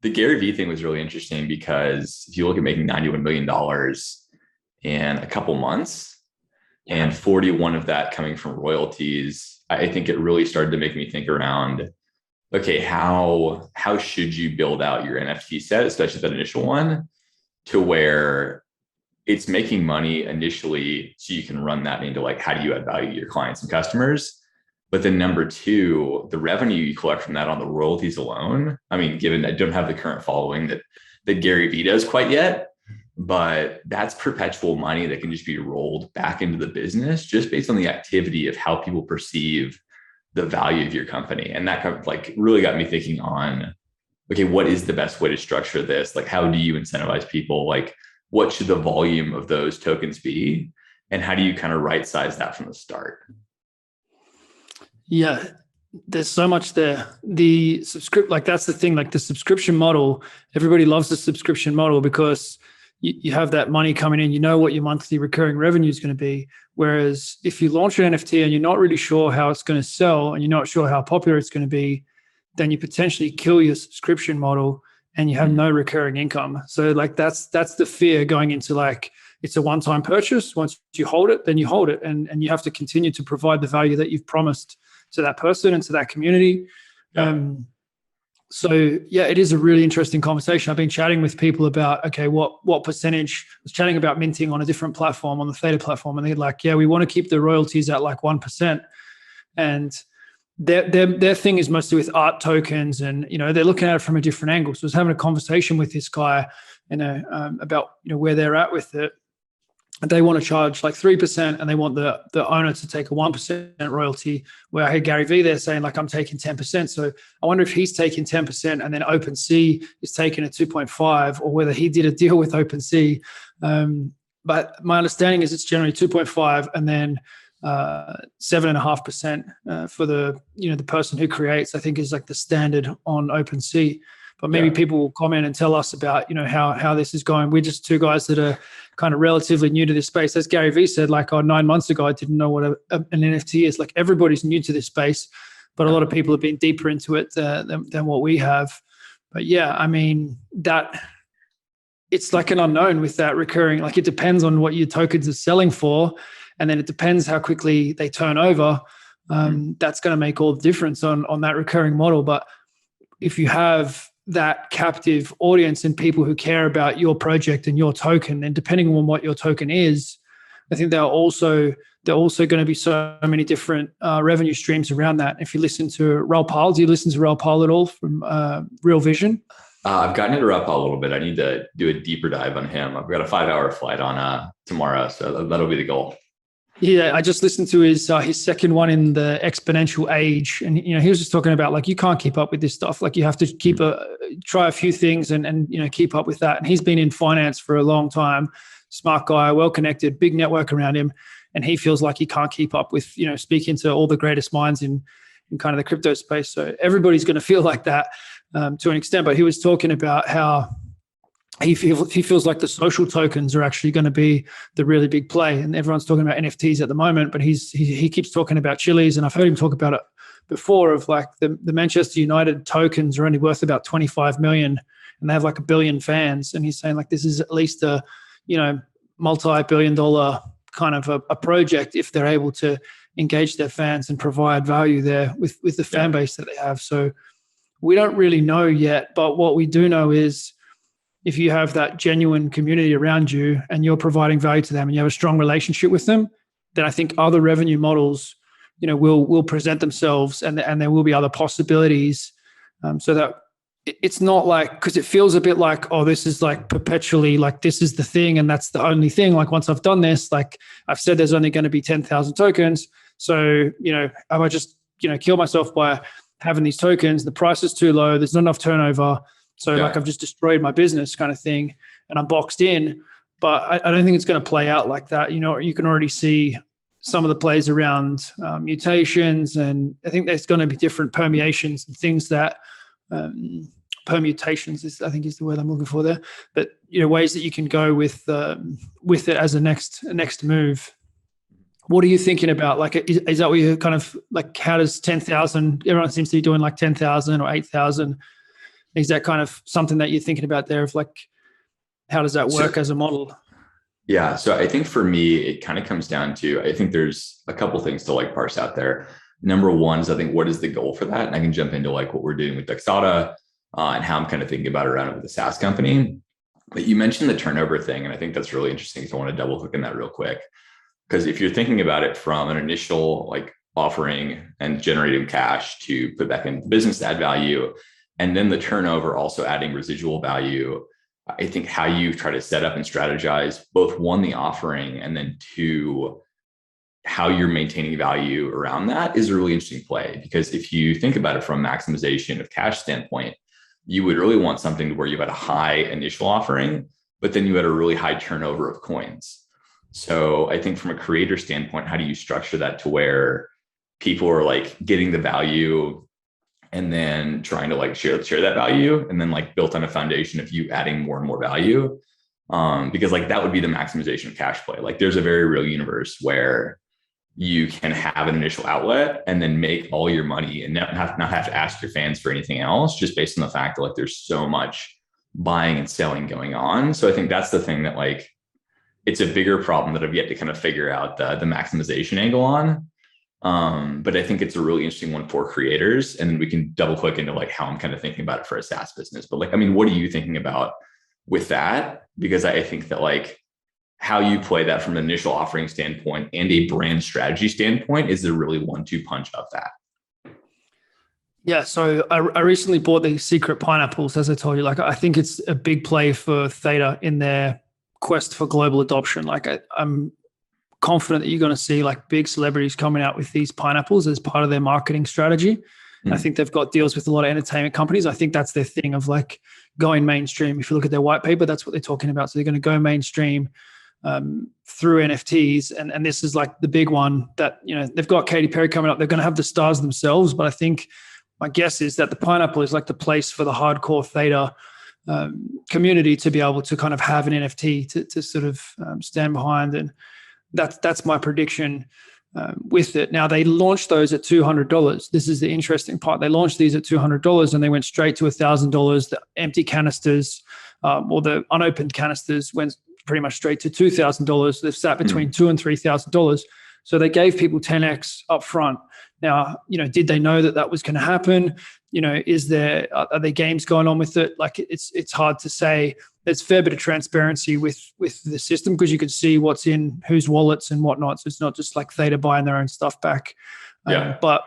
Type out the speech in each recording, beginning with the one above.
The Gary Vee thing was really interesting because if you look at making $91 million in a couple months and 41 of that coming from royalties, I think it really started to make me think around, okay, how should you build out your NFT set, especially that initial one, to where it's making money initially so you can run that into like, how do you add value to your clients and customers? But then number two, the revenue you collect from that on the royalties alone. I mean, given I don't have the current following that Gary Vee does quite yet, but that's perpetual money that can just be rolled back into the business just based on the activity of how people perceive the value of your company. And that kind of like really got me thinking on, okay, what is the best way to structure this? Like, how do you incentivize people? Like, what should the volume of those tokens be? And how do you kind of right size that from the start? Yeah, there's so much there. That's the thing, like the subscription model, everybody loves the subscription model because you have that money coming in, you know what your monthly recurring revenue is going to be. Whereas if you launch an NFT and you're not really sure how it's going to sell and you're not sure how popular it's going to be, then you potentially kill your subscription model and you have no recurring income. So like that's the fear going into like, it's a one-time purchase. Once you hold it, then you hold it. And you have to continue to provide the value that you've promised to that person and to that community. Yeah. So yeah, it is a really interesting conversation. I've been chatting with people about, okay, what percentage. I was chatting about minting on a different platform, on the Theta platform, and they're like, yeah, we want to keep the royalties at like 1%. And their thing is mostly with art tokens, and they're looking at it from a different angle. So I was having a conversation with this guy, about where they're at with it. And they want to charge like 3%, and they want the owner to take a 1% royalty. Where I heard Gary Vee there saying like, I'm taking 10%. So I wonder if he's taking 10% and then OpenSea is taking a 2.5, or whether he did a deal with OpenSea. But my understanding is it's generally 2.5 and then 7.5% for the person who creates, I think is like the standard on OpenSea. But maybe people will comment and tell us about, how this is going. We're just two guys that are kind of relatively new to this space. As Gary Vee said, like 9 months ago, I didn't know what an NFT is. Like everybody's new to this space, but a lot of people have been deeper into it than what we have. But yeah, I mean, that it's like an unknown with that recurring. Like it depends on what your tokens are selling for. And then it depends how quickly they turn over. That's going to make all the difference on that recurring model. But if you have that captive audience and people who care about your project and your token, and depending on what your token is, I think they're also going to be so many different revenue streams around that. If you listen to Raoul Pal, do you listen to Raoul Pal at all from Real Vision? I've gotten into Raoul Pal a little bit. I need to do a deeper dive on him. I've got a 5-hour flight on tomorrow, so that'll be the goal. Yeah, I just listened to his second one in the exponential age, and he was just talking about like you can't keep up with this stuff. Like you have to try a few things and keep up with that. And he's been in finance for a long time, smart guy, well connected, big network around him, and he feels like he can't keep up with speaking to all the greatest minds in kind of the crypto space. So everybody's going to feel like that to an extent. But he was talking about how he feels like the social tokens are actually going to be the really big play, and everyone's talking about NFTs at the moment. But he keeps talking about Chili's, and I've heard him talk about it before. Of like the Manchester United tokens are only worth about 25 million, and they have like 1 billion fans. And he's saying like this is at least a multi-billion-dollar kind of a project if they're able to engage their fans and provide value there with the fan base that they have. So we don't really know yet, but what we do know is, if you have that genuine community around you and you're providing value to them and you have a strong relationship with them, then I think other revenue models, will present themselves, and there will be other possibilities. So that it's not like, because it feels a bit like, oh, this is like perpetually like this is the thing and that's the only thing. Like once I've done this, like I've said, there's only going to be 10,000 tokens. So I might just kill myself by having these tokens. The price is too low. There's not enough turnover. So like I've just destroyed my business kind of thing, and I'm boxed in. But I don't think it's going to play out like that. You can already see some of the plays around mutations, and I think there's going to be different permeations and things that permutations is the word I'm looking for there. But ways that you can go with it as a next move. What are you thinking about? Like, is that what you're kind of like? How does 10,000? Everyone seems to be doing like 10,000 or 8,000. Is that kind of something that you're thinking about there of like, how does that work as a model? Yeah. So I think for me, it kind of comes down to, I think there's a couple things to like parse out there. Number one is I think, what is the goal for that? And I can jump into like what we're doing with Dexata and how I'm kind of thinking about it around it with the SaaS company. But you mentioned the turnover thing. And I think that's really interesting. So I want to double click in that real quick. Because if you're thinking about it from an initial like offering and generating cash to put back into the business to add value, and then the turnover also adding residual value, I think how you try to set up and strategize both one, the offering, and then two, how you're maintaining value around that is a really interesting play. Because if you think about it from a maximization of cash standpoint, you would really want something where you had a high initial offering, but then you had a really high turnover of coins. So I think from a creator standpoint, how do you structure that to where people are like getting the value and then trying to like share that value, and then like built on a foundation of you adding more and more value? Because like that would be the maximization of cash play. Like there's a very real universe where you can have an initial outlet and then make all your money and not have to ask your fans for anything else, just based on the fact that like there's so much buying and selling going on. So I think that's the thing that like, it's a bigger problem that I've yet to kind of figure out the maximization angle on. But I think it's a really interesting one for creators. And then we can double click into like how I'm kind of thinking about it for a SaaS business. But like, I mean, what are you thinking about with that? Because I think that like how you play that from an initial offering standpoint and a brand strategy standpoint is a really 1-2 punch of that. Yeah, so I recently bought the secret pineapples, as I told you. Like, I think it's a big play for Theta in their quest for global adoption. Like, I'm confident that you're going to see like big celebrities coming out with these pineapples as part of their marketing strategy. I think they've got deals with a lot of entertainment companies. I think that's their thing of like going mainstream. If you look at their white paper, that's what they're talking about. So they're going to go mainstream through NFTs. And this is like the big one that, you know, they've got Katy Perry coming up. They're going to have the stars themselves. But I think my guess is that the pineapple is like the place for the hardcore Theta community to be able to kind of have an NFT to sort of stand behind. And that's my prediction with it. Now, they launched those at $200. This is the interesting part. They launched these at $200 and they went straight to $1,000. The empty canisters or the unopened canisters went pretty much straight to $2,000. They've sat between $2,000 and $3,000. So they gave people 10x up front. Now, you know, did they know that that was going to happen? You know, are there games going on with it? Like it's hard to say. There's a fair bit of transparency with the system because you can see what's in whose wallets and whatnot. So it's not just like Theta buying their own stuff back. But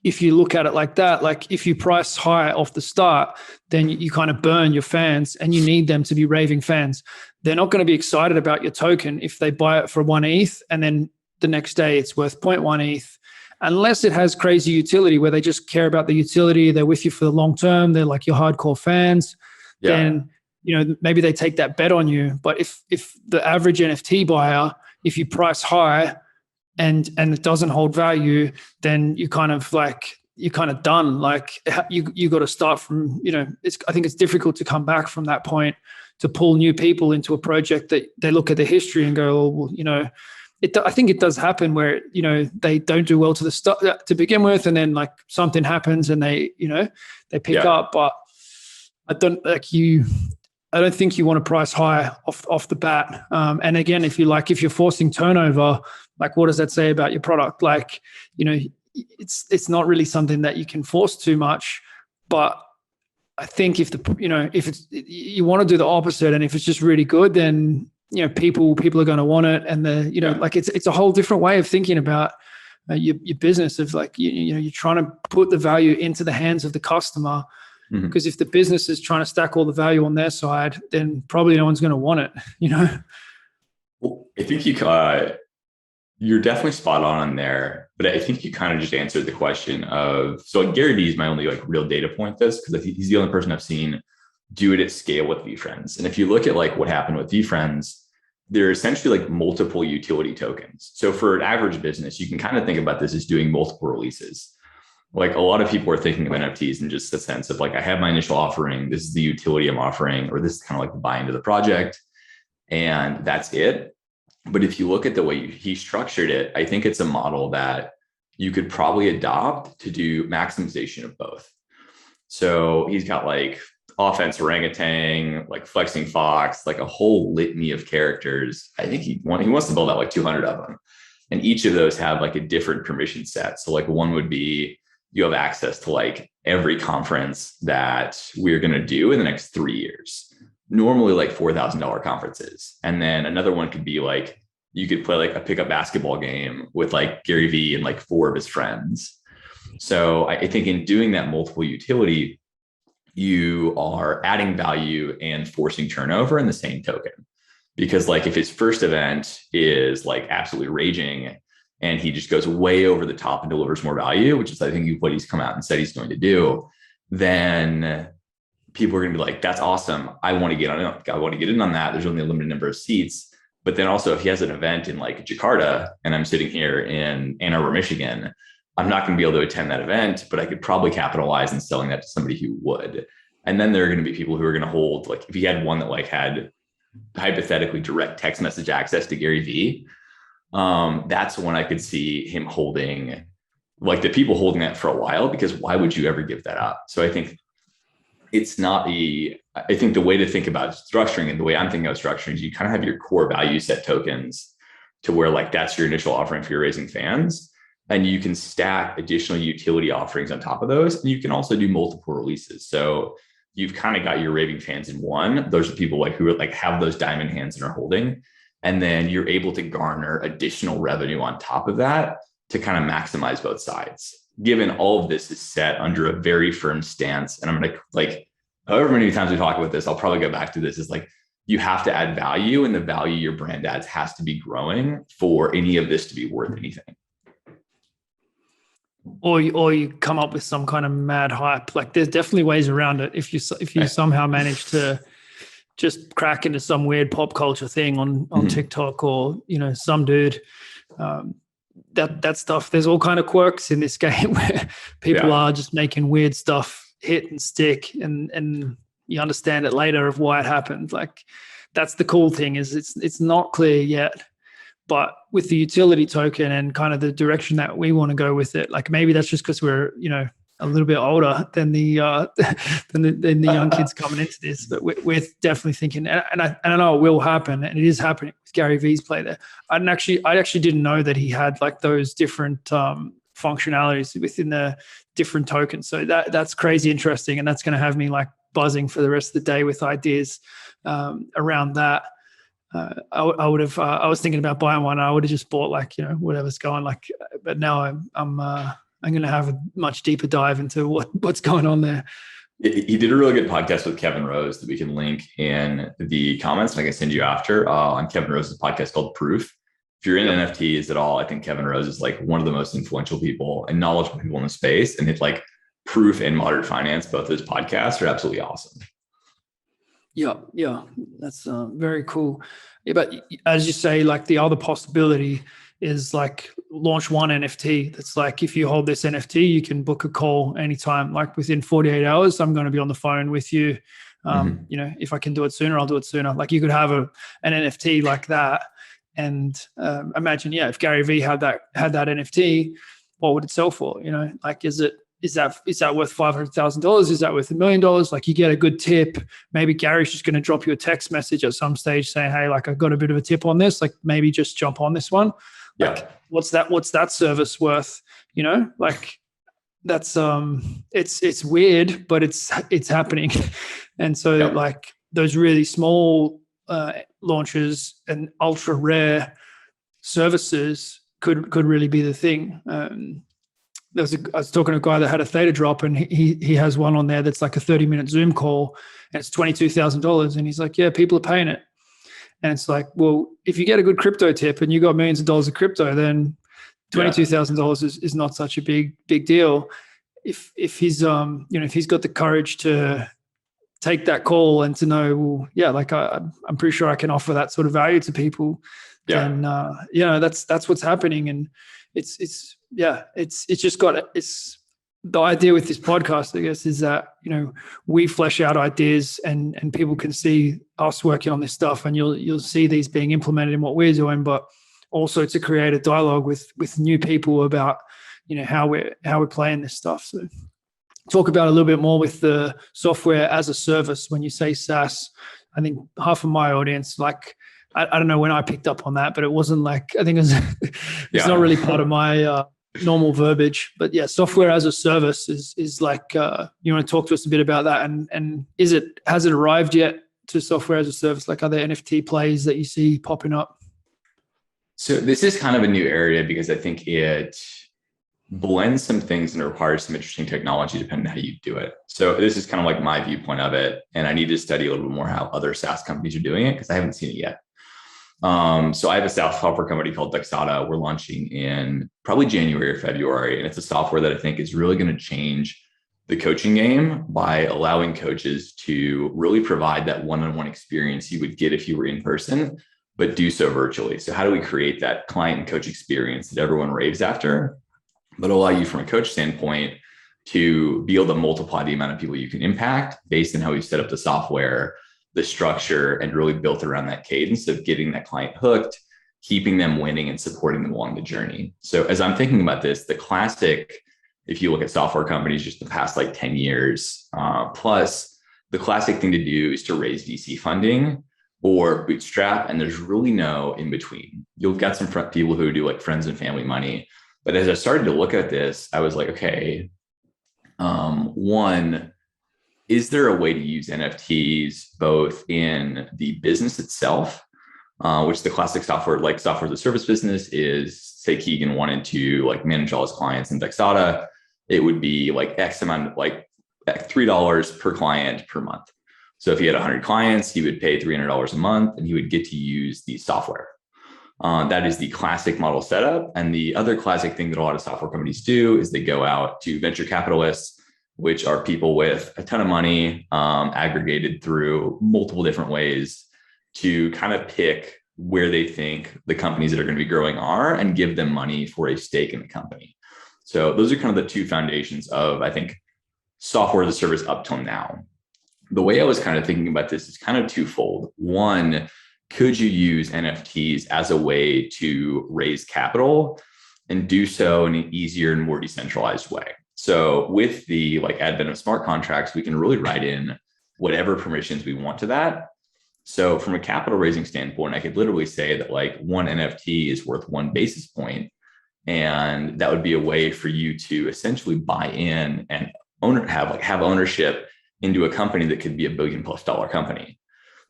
if you look at it like that, like if you price high off the start, then you kind of burn your fans and you need them to be raving fans. They're not going to be excited about your token if they buy it for 1 ETH and then the next day it's worth 0.1 ETH. Unless it has crazy utility where they just care about the utility, they're with you for the long term, they're like your hardcore fans, then, you know, maybe they take that bet on you. But if the average NFT buyer, if you price high and it doesn't hold value, then you're kind of done. Like you got to start from, you know, I think it's difficult to come back from that point to pull new people into a project that they look at the history and go, oh, well, you know, I think it does happen where, you know, they don't do well to the start to begin with, and then like something happens and they, you know, they pick up. But I don't think you want to price high off the bat. And again, if you're forcing turnover, like what does that say about your product? Like, you know, it's not really something that you can force too much. But I think if you want to do the opposite, and if it's just really good, then, you know, people are going to want it. And like it's a whole different way of thinking about your business of like, you know, you're trying to put the value into the hands of the customer. Because if the business is trying to stack all the value on their side, then probably no one's going to want it, you know? Well, I think you're definitely spot on there, but I think you kind of just answered the question of, so like Gary Vee is my only like real data point this, because he's the only person I've seen do it at scale with VeeFriends. And if you look at like what happened with VeeFriends, they're essentially like multiple utility tokens. So for an average business, you can kind of think about this as doing multiple releases. Like a lot of people are thinking of NFTs in just the sense of like, I have my initial offering, this is the utility I'm offering, or this is kind of like the buy into the project, and that's it. But if you look at the way he structured it, I think it's a model that you could probably adopt to do maximization of both. So he's got like offense orangutan, like flexing fox, like a whole litany of characters. I think he wants to build out like 200 of them. And each of those have like a different permission set. So like one would be you have access to like every conference that we're going to do in the next 3 years, normally like $4,000 conferences. And then another one could be like, you could play like a pickup basketball game with like Gary Vee and like 4 of his friends. So I think in doing that multiple utility, you are adding value and forcing turnover in the same token. Because like if his first event is like absolutely raging and he just goes way over the top and delivers more value, which is I think what he's come out and said he's going to do, then people are going to be like, that's awesome. I want to get in on that. There's only a limited number of seats. But then also if he has an event in like Jakarta and I'm sitting here in Ann Arbor, Michigan, I'm not going to be able to attend that event, but I could probably capitalize on selling that to somebody who would. And then there are going to be people who are going to hold, like if he had one that like had hypothetically direct text message access to Gary Vee, that's when I could see him holding, like the people holding that for a while, because why would you ever give that up? So I think I think the way to think about structuring and the way I'm thinking about structuring is you kind of have your core value set tokens to where like that's your initial offering for your raising fans. And you can stack additional utility offerings on top of those. And you can also do multiple releases. So you've kind of got your raving fans in one. Those are people like who are like have those diamond hands and are holding. And then you're able to garner additional revenue on top of that to kind of maximize both sides. Given all of this is set under a very firm stance. And I'm going to like, however many times we talk about this, I'll probably go back to this, is like, you have to add value, and the value your brand adds has to be growing for any of this to be worth anything. Or you come up with some kind of mad hype. Like there's definitely ways around it. If you somehow manage to just crack into some weird pop culture thing on TikTok, or some dude, that stuff. There's all kind of quirks in this game where people are just making weird stuff hit and stick, and you understand it later of why it happened. Like that's the cool thing, is it's not clear yet. But with the utility token and kind of the direction that we want to go with it, like maybe that's just because we're, a little bit older than the young kids coming into this. But we're definitely thinking, and I know it will happen, and it is happening with Gary Vee's play there. I actually didn't know that he had like those different functionalities within the different tokens. So that's crazy interesting, and that's going to have me like buzzing for the rest of the day with ideas around that. I would have. I was thinking about buying one. I would have just bought like whatever's going like. But now I'm going to have a much deeper dive into what's going on there. He did a really good podcast with Kevin Rose that we can link in the comments, and I can send you after on Kevin Rose's podcast called Proof. If you're in NFTs at all, I think Kevin Rose is like one of the most influential people and knowledgeable people in the space. And it's like Proof and Modern Finance, both those podcasts are absolutely awesome. Yeah, that's very cool. Yeah, but as you say, like the other possibility is like launch one NFT. That's like, if you hold this NFT, you can book a call anytime, like within 48 hours, I'm going to be on the phone with you. If I can do it sooner, I'll do it sooner. Like you could have an NFT like that. And imagine, if Gary Vee had that NFT, what would it sell for? Like, is that worth $500,000? Is that worth $1 million? Like you get a good tip. Maybe Gary's just going to drop you a text message at some stage saying, hey, like I got a bit of a tip on this. Like maybe just jump on this one. Like what's that service worth? Like that's it's weird, but it's happening. And so like those really small launches and ultra rare services could really be the thing. I was talking to a guy that had a theta drop, and he has one on there that's like a 30-minute Zoom call, and it's $22,000. And he's like, yeah, people are paying it. And it's like, well, if you get a good crypto tip and you got millions of dollars of crypto, then $22,000 is not such a big deal. If he's if he's got the courage to take that call and to know, well, like I'm pretty sure I can offer that sort of value to people. Then that's what's happening. And it's just got the idea with this podcast, I guess, is that we flesh out ideas and people can see us working on this stuff, and you'll see these being implemented in what we're doing, but also to create a dialogue with new people about how we're playing this stuff. So talk about a little bit more with the software as a service. When you say SaaS, I think half of my audience, like, I don't know when I picked up on that, but it wasn't like, I think it's not really part of my normal verbiage. But yeah, software as a service is like, you want to talk to us a bit about that? And has it arrived yet to software as a service? Like, are there NFT plays that you see popping up? So this is kind of a new area because I think it blends some things and requires some interesting technology depending on how you do it. So this is kind of like my viewpoint of it. And I need to study a little bit more how other SaaS companies are doing it because I haven't seen it yet. So I have a SaaS software company called Dexata. We're launching in probably January or February. And it's a software that I think is really going to change the coaching game by allowing coaches to really provide that one-on-one experience you would get if you were in person, but do so virtually. So how do we create that client and coach experience that everyone raves after, but allow you from a coach standpoint to be able to multiply the amount of people you can impact based on how we set up the software, the structure, and really built around that cadence of getting that client hooked, keeping them winning, and supporting them along the journey. So as I'm thinking about this, the classic, if you look at software companies just the past like 10 years, plus the classic thing to do is to raise VC funding or bootstrap, and there's really no in between. You've got some people who do like friends and family money. But as I started to look at this, I was like, okay, one, is there a way to use NFTs both in the business itself, which the classic software, like software as a service business is, say Keegan wanted to like manage all his clients in Dexata, it would be like X amount, like $3 per client per month. So if he had 100 clients, he would pay $300 a month and he would get to use the software. That is the classic model setup. And the other classic thing that a lot of software companies do is they go out to venture capitalists, which are people with a ton of money, aggregated through multiple different ways to kind of pick where they think the companies that are going to be growing are and give them money for a stake in the company. So those are kind of the two foundations of, I think, software as a service up till now. The way I was kind of thinking about this is kind of twofold. One, could you use NFTs as a way to raise capital and do so in an easier and more decentralized way? So with the like advent of smart contracts, we can really write in whatever permissions we want to that. So from a capital raising standpoint, I could literally say that like one NFT is worth 1 basis point, and that would be a way for you to essentially buy in and have ownership into a company that could be $1 billion+ company.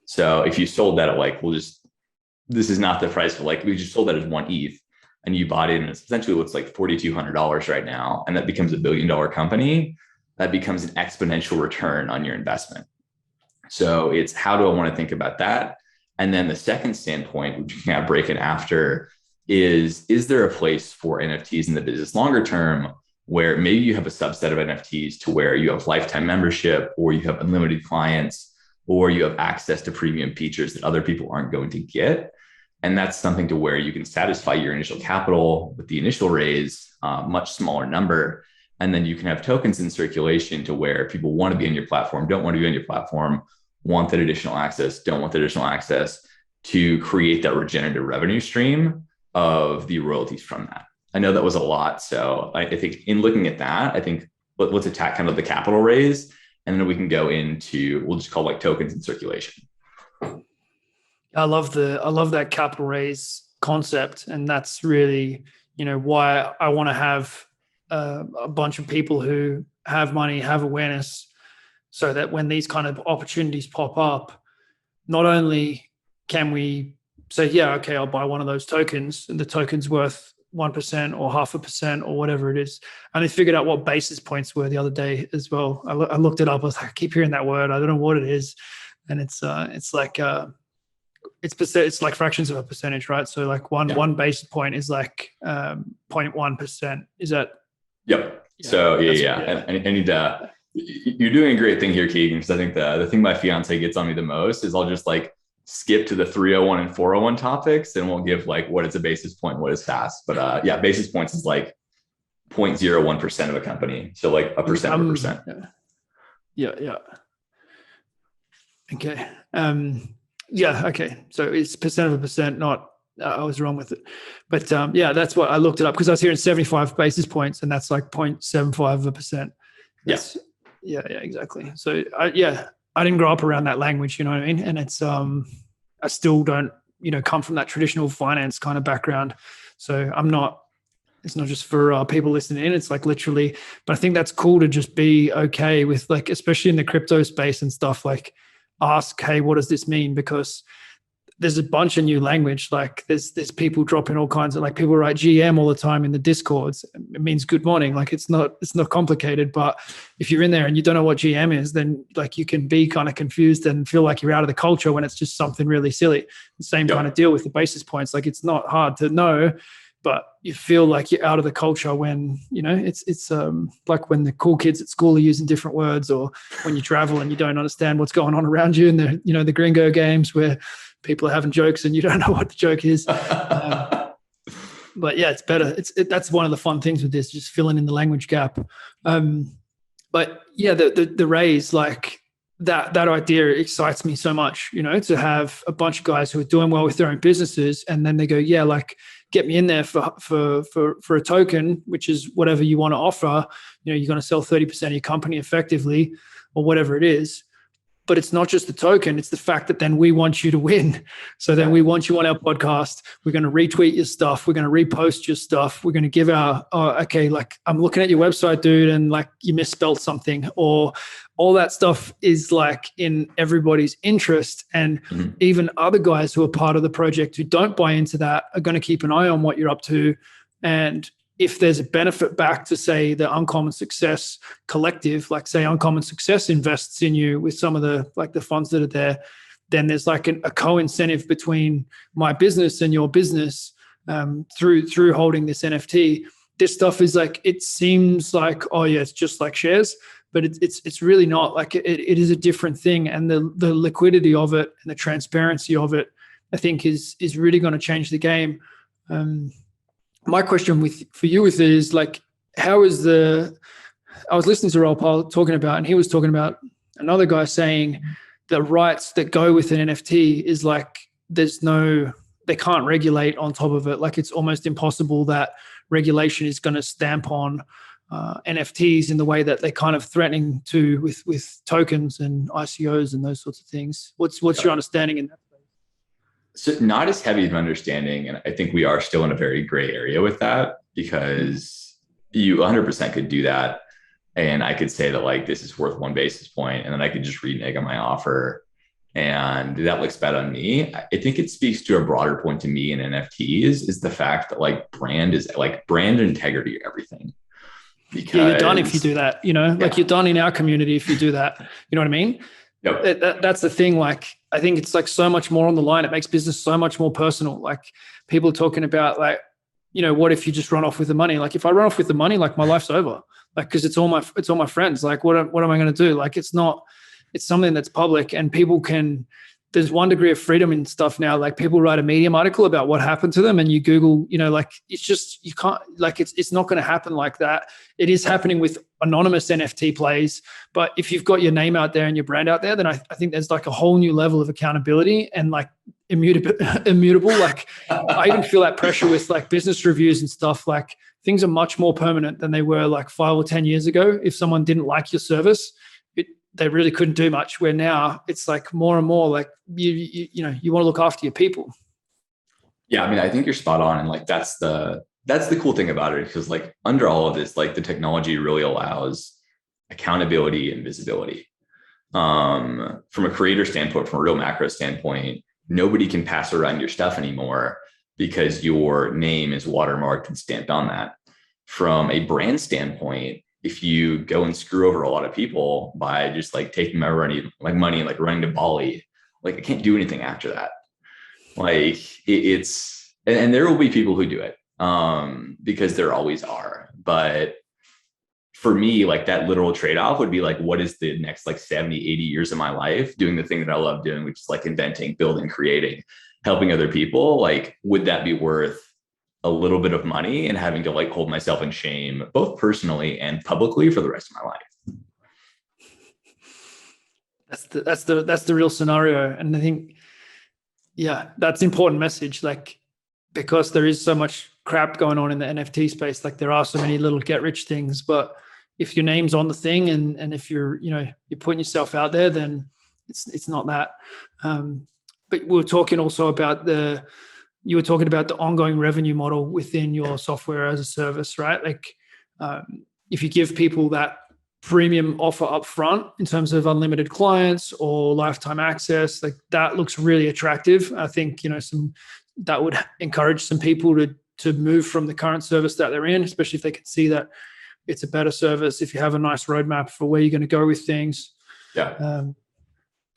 So if you sold that at like, this is not the price, but like we just sold that as 1 ETH and you bought it and it essentially looks like $4,200 right now, and that becomes $1 billion company, that becomes an exponential return on your investment. So it's how do I want to think about that? And then the second standpoint, which you can kind of break it after, is there a place for NFTs in the business longer term where maybe you have a subset of NFTs to where you have lifetime membership or you have unlimited clients, or you have access to premium features that other people aren't going to get. And that's something to where you can satisfy your initial capital with the initial raise, much smaller number. And then you can have tokens in circulation to where people want to be on your platform, don't want to be on your platform, want that additional access, don't want the additional access, to create that regenerative revenue stream of the royalties from that. I know that was a lot. So I think in looking at that, I think let's attack kind of the capital raise. And then we can go into, we'll just call like tokens in circulation. I love that capital raise concept. And that's really, why I want to have a bunch of people who have money, have awareness, so that when these kind of opportunities pop up, not only can we say, yeah, okay, I'll buy one of those tokens and the token's worth 1% or 0.5% or whatever it is. And I figured out what basis points were the other day as well. I looked it up. I was like, I keep hearing that word. I don't know what it is. And it's like fractions of a percentage, right? So like one basis point is like 0.1%. Is that? Yep. Yeah, so yeah. I need to, you're doing a great thing here, Keegan, because I think the thing my fiance gets on me the most is I'll just like skip to the 301 and 401 topics and we'll give like what is a basis point, what is fast. But basis points is like 0.01% of a company. So like a percent of a percent. Yeah. Okay. Okay. So it's percent of a percent, not, I was wrong with it. But that's what I looked it up because I was hearing 75 basis points and that's like 0.75%. Yes. Yeah, exactly. So I didn't grow up around that language, you know what I mean? And it's I still don't, come from that traditional finance kind of background. So it's not just for people listening in, it's like literally, but I think that's cool to just be okay with, like, especially in the crypto space and stuff, like ask, hey, what does this mean? Because there's a bunch of new language. Like there's people dropping all kinds of, like, people write GM all the time in the discords. It means good morning. Like it's not complicated, but if you're in there and you don't know what GM is, then like you can be kind of confused and feel like you're out of the culture when it's just something really silly. The same kind of deal with the basis points. Like it's not hard to know, but you feel like you're out of the culture when, it's like when the cool kids at school are using different words, or when you travel and you don't understand what's going on around you in the gringo games where people are having jokes and you don't know what the joke is. But yeah, it's better. That's one of the fun things with this, just filling in the language gap. But yeah, the raise, like that idea excites me so much, to have a bunch of guys who are doing well with their own businesses. And then they go, yeah, like get me in there for a token, which is whatever you want to offer. You're going to sell 30% of your company effectively or whatever it is. But it's not just the token, it's the fact that then we want you to win. So then we want you on our podcast. We're going to retweet your stuff. We're going to repost your stuff. We're going to give okay, like I'm looking at your website, dude, and like you misspelled something, or all that stuff is like in everybody's interest. And even other guys who are part of the project who don't buy into that are going to keep an eye on what you're up to. And if there's a benefit back to, say, the Uncommon Success collective, like say Uncommon Success invests in you with some of the funds that are there, then there's like a co-incentive between my business and your business through holding this NFT. This stuff is like, it seems like, oh yeah, it's just like shares, but it's really not. Like it is a different thing, and the liquidity of it and the transparency of it, I think is really going to change the game. My question for you with it is like, I was listening to Roll Paul talking about, and he was talking about another guy saying the rights that go with an NFT is like, they can't regulate on top of it. Like it's almost impossible that regulation is going to stamp on NFTs in the way that they're kind of threatening to with tokens and ICOs and those sorts of things. What's your understanding in that? So not as heavy of an understanding. And I think we are still in a very gray area with that, because you 100% could do that. And I could say that like, this is worth 1 basis point, and then I could just renege on my offer. And that looks bad on me. I think it speaks to a broader point to me in NFTs, is the fact that like brand integrity or everything. Because you're done if you do that, like you're done in our community if you do that. You know what I mean? Yep. That's the thing. Like, I think it's like so much more on the line. It makes business so much more personal. Like people talking about like, what if you just run off with the money? Like if I run off with the money, like my life's over. Like, cause it's all my friends. Like what am I going to do? Like it's something that's public, and there's one degree of freedom in stuff now. Like people write a Medium article about what happened to them, and you Google, like it's just, you can't, like it's not going to happen like that. It is happening with anonymous NFT plays, but if you've got your name out there and your brand out there, then I think there's like a whole new level of accountability and like immutable. Like I even feel that pressure with like business reviews and stuff. Like things are much more permanent than they were like 5 or 10 years ago. If someone didn't like your service, they really couldn't do much, where now it's like more and more like you want to look after your people. Yeah. I mean, I think you're spot on. And like, that's the cool thing about it, because like under all of this, like the technology really allows accountability and visibility. From a creator standpoint, from a real macro standpoint, nobody can pass around your stuff anymore because your name is watermarked and stamped on that. From a brand standpoint, if you go and screw over a lot of people by just like taking my money and like running to Bali, like I can't do anything after that. Like and there will be people who do it because there always are. But for me, like that literal trade-off would be like, what is the next like 70, 80 years of my life doing the thing that I love doing, which is like inventing, building, creating, helping other people? Like, would that be worth a little bit of money and having to like hold myself in shame, both personally and publicly, for the rest of my life? That's the real scenario. And I think, yeah, that's an important message. Like, because there is so much crap going on in the NFT space, like there are so many little get rich things, but if your name's on the thing and if you're putting yourself out there, then it's not that. But we were talking also about you were talking about the ongoing revenue model within your software as a service, right? Like if you give people that premium offer up front in terms of unlimited clients or lifetime access, like that looks really attractive. I think, that would encourage some people to move from the current service that they're in, especially if they can see that it's a better service, if you have a nice roadmap for where you're going to go with things. Yeah.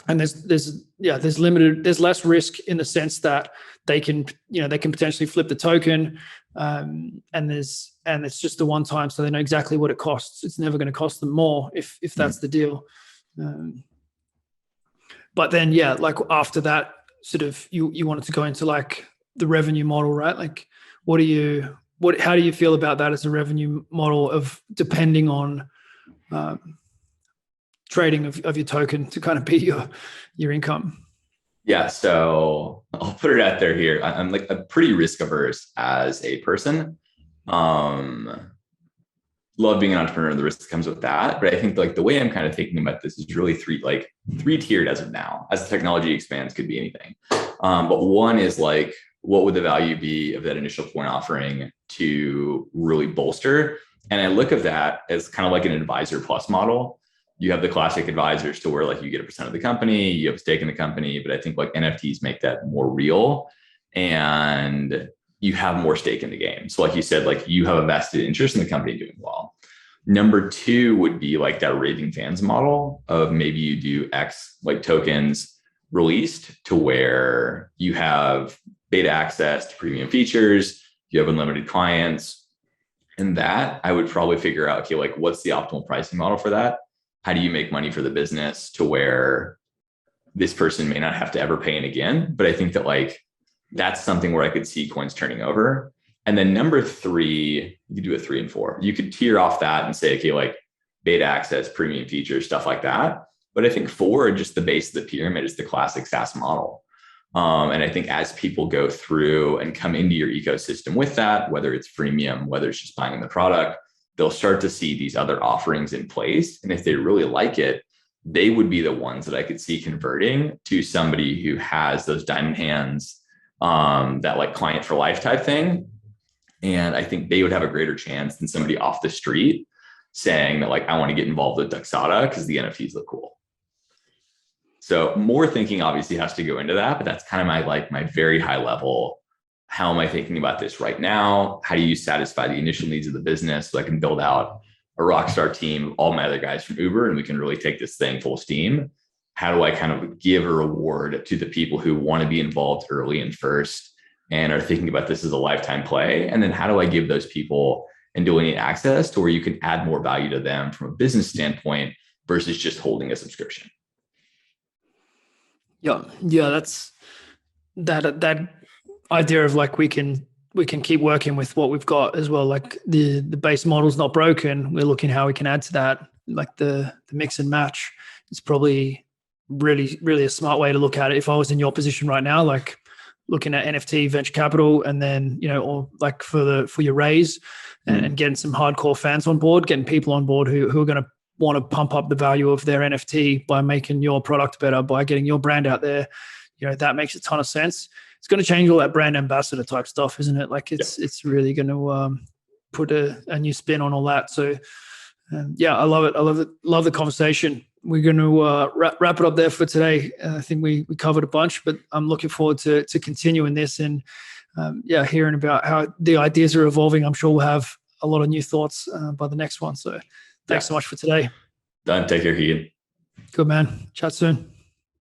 And there's less risk in the sense that they can potentially flip the token, and it's just the one time, so they know exactly what it costs. It's never going to cost them more if that's the deal. But then like after that, sort of you wanted to go into like the revenue model, right? Like how do you feel about that as a revenue model of depending on trading of your token to kind of be your income? Yeah. So I'll put it out there here. I'm like a pretty risk averse as a person. Love being an entrepreneur, the risk that comes with that. But I think like the way I'm kind of thinking about this is really three tiered as of now. As the technology expands, could be anything. But one is like, what would the value be of that initial point offering to really bolster? And I look at that as kind of like an advisor plus model. You have the classic advisors to where like you get a percent of the company, you have a stake in the company, but I think like NFTs make that more real and you have more stake in the game. So like you said, like you have a vested interest in the company doing well. Number two would be like that raving fans model of maybe you do X like tokens released to where you have beta access to premium features, you have unlimited clients. And that I would probably figure out, okay, like what's the optimal pricing model for that? How do you make money for the business to where this person may not have to ever pay in again? But I think that like, that's something where I could see coins turning over. And then number three, you could do a 3 and 4. You could tier off that and say, okay, like beta access, premium features, stuff like that. But I think 4, just the base of the pyramid is the classic SaaS model. And I think as people go through and come into your ecosystem with that, whether it's freemium, whether it's just buying the product, they'll start to see these other offerings in place. And if they really like it, they would be the ones that I could see converting to somebody who has those diamond hands, that like client for life type thing. And I think they would have a greater chance than somebody off the street saying that like, I want to get involved with Duxata because the NFTs look cool. So more thinking obviously has to go into that, but that's kind of my very high level. How am I thinking about this right now? How do you satisfy the initial needs of the business so I can build out a rock star team of all my other guys from Uber and we can really take this thing full steam? How do I kind of give a reward to the people who want to be involved early and first and are thinking about this as a lifetime play? And then how do I give those people and doing access to where you can add more value to them from a business standpoint versus just holding a subscription? Yeah. That's that idea of like we can keep working with what we've got as well. Like the base model's not broken. We're looking how we can add to that. Like the mix and match is probably really, really a smart way to look at it. If I was in your position right now, like looking at NFT venture capital and then, or like for your raise and getting some hardcore fans on board, getting people on board who are going to want to pump up the value of their NFT by making your product better, by getting your brand out there, that makes a ton of sense. It's going to change all that brand ambassador type stuff, isn't it? Like it's really going to put a new spin on all that. So I love it. I love it. Love the conversation. We're going to wrap it up there for today. I think we covered a bunch, but I'm looking forward to continuing this and hearing about how the ideas are evolving. I'm sure we'll have a lot of new thoughts by the next one. So thanks so much for today. Done. Take care, Keegan. Good, man. Chat soon.